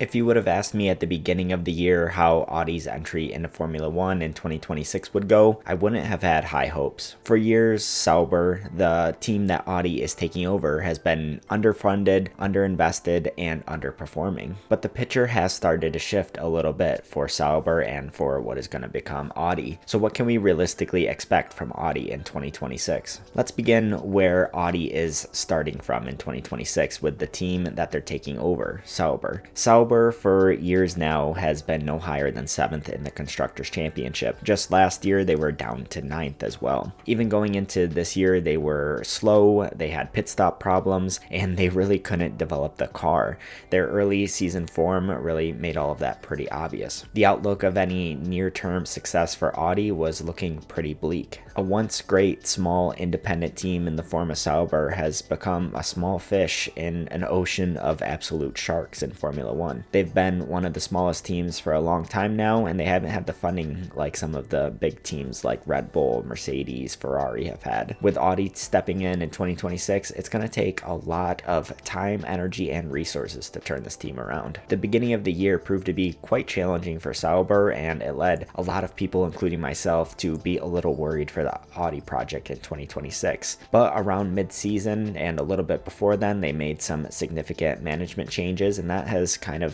If you would have asked me at the beginning of the year how Audi's entry into Formula One in 2026 would go, I wouldn't have had high hopes. For years, Sauber, the team that Audi is taking over, has been underfunded, underinvested, and underperforming. But the picture has started to shift a little bit for Sauber and for what is going to become Audi. So what can we realistically expect from Audi in 2026? Let's begin where Audi is starting from in 2026 with the team that they're taking over, Sauber. Sauber for years now has been no higher than 7th in the Constructors' Championship. Just last year, they were down to 9th as well. Even going into this year, they were slow, they had pit stop problems, and they really couldn't develop the car. Their early season form really made all of that pretty obvious. The outlook of any near-term success for Audi was looking pretty bleak. A once great, small, independent team in the form of Sauber has become a small fish in an ocean of absolute sharks in Formula One. They've been one of the smallest teams for a long time now, and they haven't had the funding like some of the big teams like Red Bull, Mercedes, Ferrari have had. With Audi stepping in 2026, it's going to take a lot of time, energy, and resources to turn this team around. The beginning of the year proved to be quite challenging for Sauber, and it led a lot of people, including myself, to be a little worried for the Audi project in 2026. But around mid-season and a little bit before then, they made some significant management changes, and that has kind of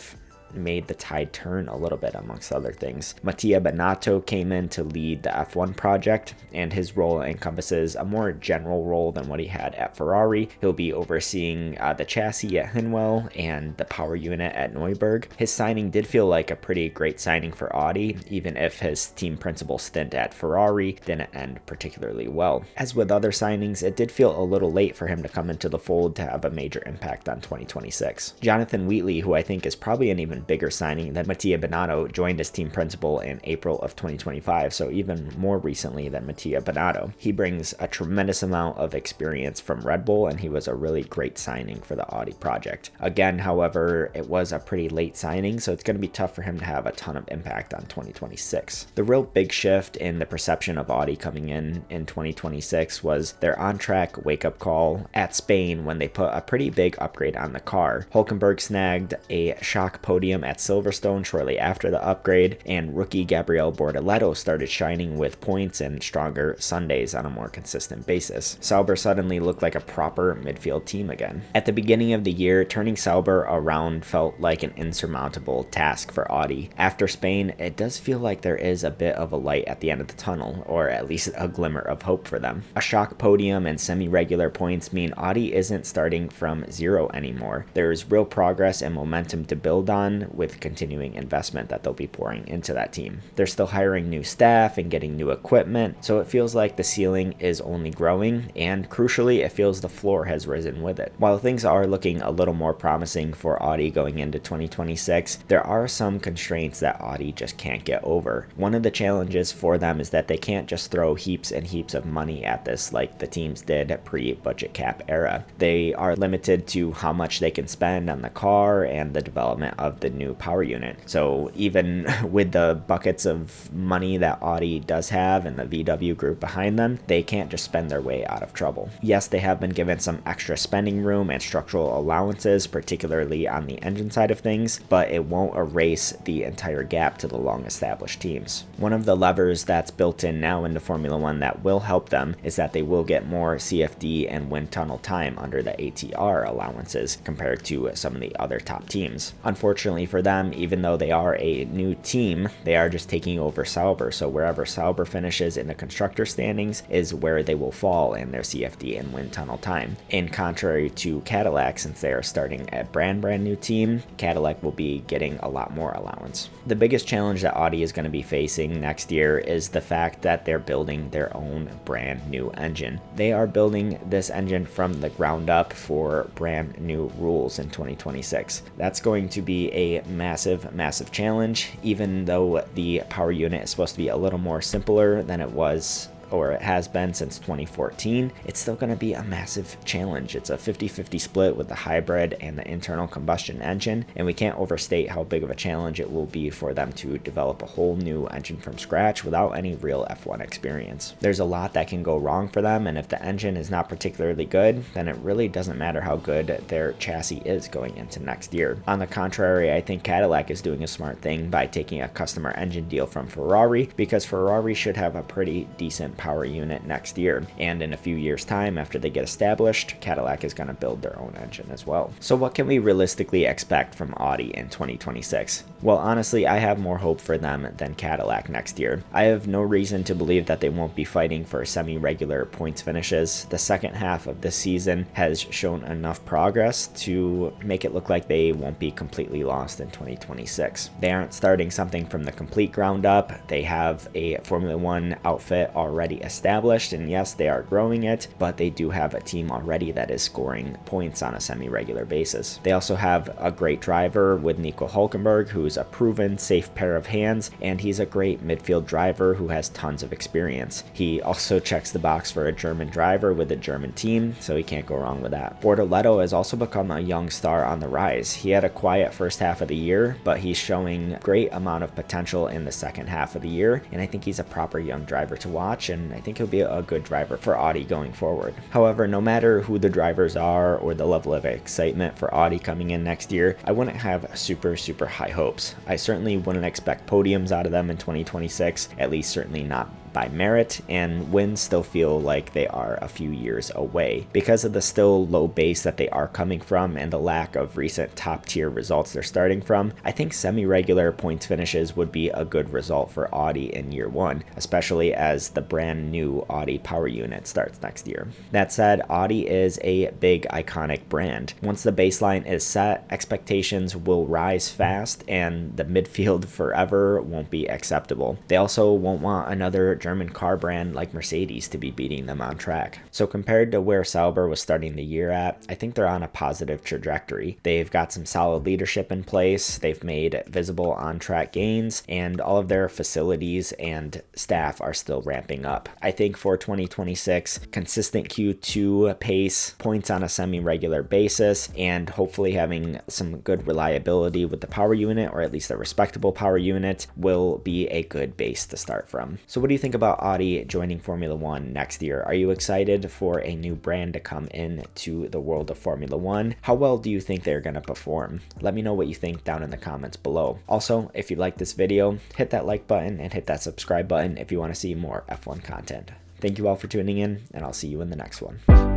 made the tide turn a little bit amongst other things. Mattia Binotto came in to lead the F1 project, and his role encompasses a more general role than what he had at Ferrari. He'll be overseeing the chassis at Hinwell and the power unit at Neuberg. His signing did feel like a pretty great signing for Audi, even if his team principal stint at Ferrari didn't end particularly well. As with other signings, it did feel a little late for him to come into the fold to have a major impact on 2026. Jonathan Wheatley, who I think is probably an even bigger signing than Mattia Binotto, joined as team principal in April of 2025, so even more recently than Mattia Binotto. He brings a tremendous amount of experience from Red Bull, and he was a really great signing for the Audi project. Again, however, it was a pretty late signing, so it's going to be tough for him to have a ton of impact on 2026. The real big shift in the perception of Audi coming in 2026 was their on-track wake-up call at Spain when they put a pretty big upgrade on the car. Hülkenberg snagged a shock podium at Silverstone shortly after the upgrade, and rookie Gabriel Bortoleto started shining with points and stronger Sundays on a more consistent basis. Sauber suddenly looked like a proper midfield team again. At the beginning of the year, turning Sauber around felt like an insurmountable task for Audi. After Spain, it does feel like there is a bit of a light at the end of the tunnel, or at least a glimmer of hope for them. A shock podium and semi-regular points mean Audi isn't starting from zero anymore. There's real progress and momentum to build on with continuing investment that they'll be pouring into that team. They're still hiring new staff and getting new equipment, so it feels like the ceiling is only growing, and crucially, it feels the floor has risen with it. While things are looking a little more promising for Audi going into 2026, there are some constraints that Audi just can't get over. One of the challenges for them is that they can't just throw heaps and heaps of money at this like the teams did pre-budget cap era. They are limited to how much they can spend on the car and the development of the new power unit. So even with the buckets of money that Audi does have and the VW group behind them, they can't just spend their way out of trouble. Yes, they have been given some extra spending room and structural allowances, particularly on the engine side of things, but it won't erase the entire gap to the long-established teams. One of the levers that's built in now into Formula One that will help them is that they will get more CFD and wind tunnel time under the ATR allowances compared to some of the other top teams. Unfortunately for them, even though they are a new team, they are just taking over Sauber, so wherever Sauber finishes in the constructor standings is where they will fall in their CFD and wind tunnel time. In contrary to Cadillac, since they are starting a brand new team, Cadillac will be getting a lot more allowance. The biggest challenge that Audi is going to be facing next year is the fact that they're building their own brand new engine. They are building this engine from the ground up for brand new rules in 2026. That's going to be a massive challenge, even though the power unit is supposed to be a little more simpler than it was or it has been since 2014, it's still going to be a massive challenge. It's a 50-50 split with the hybrid and the internal combustion engine, and we can't overstate how big of a challenge it will be for them to develop a whole new engine from scratch without any real F1 experience. There's a lot that can go wrong for them, and if the engine is not particularly good, then it really doesn't matter how good their chassis is going into next year. On the contrary, I think Cadillac is doing a smart thing by taking a customer engine deal from Ferrari, because Ferrari should have a pretty decent power unit next year, and in a few years time after they get established, Cadillac is going to build their own engine as well. So what can we realistically expect from Audi in 2026? Well, honestly, I have more hope for them than Cadillac next year. I have no reason to believe that they won't be fighting for semi-regular points finishes. The second half of this season has shown enough progress to make it look like they won't be completely lost in 2026. They aren't starting something from the complete ground up. They have a Formula One outfit already established, and yes, they are growing it, but they do have a team already that is scoring points on a semi-regular basis. They also have a great driver with Nico Hülkenberg, who's a proven safe pair of hands, and he's a great midfield driver who has tons of experience. He also checks the box for a German driver with a German team, so he can't go wrong with that. Bortoleto has also become a young star on the rise. He had a quiet first half of the year, but he's showing great amount of potential in the second half of the year, and I think he's a proper young driver to watch, and I think he'll be a good driver for Audi going forward. However, no matter who the drivers are or the level of excitement for Audi coming in next year, I wouldn't have super high hopes. I certainly wouldn't expect podiums out of them in 2026, at least certainly not by merit, and wins still feel like they are a few years away. Because of the still low base that they are coming from and the lack of recent top tier results they're starting from, I think semi-regular points finishes would be a good result for Audi in year one, especially as the brand new Audi power unit starts next year. That said, Audi is a big iconic brand. Once the baseline is set, expectations will rise fast, and the midfield forever won't be acceptable. They also won't want another German car brand like Mercedes to be beating them on track. So compared to where Sauber was starting the year at, I think they're on a positive trajectory. They've got some solid leadership in place, they've made visible on-track gains, and all of their facilities and staff are still ramping up. I think for 2026, consistent Q2 pace, points on a semi-regular basis, and hopefully having some good reliability with the power unit, or at least a respectable power unit, will be a good base to start from. So what do you think about Audi joining Formula One next year? Are you excited for a new brand to come into the world of Formula One? How well do you think they're going to perform? Let me know what you think down in the comments below. Also, if you like this video, hit that like button and hit that subscribe button if you want to see more F1 content. Thank you all for tuning in, and I'll see you in the next one.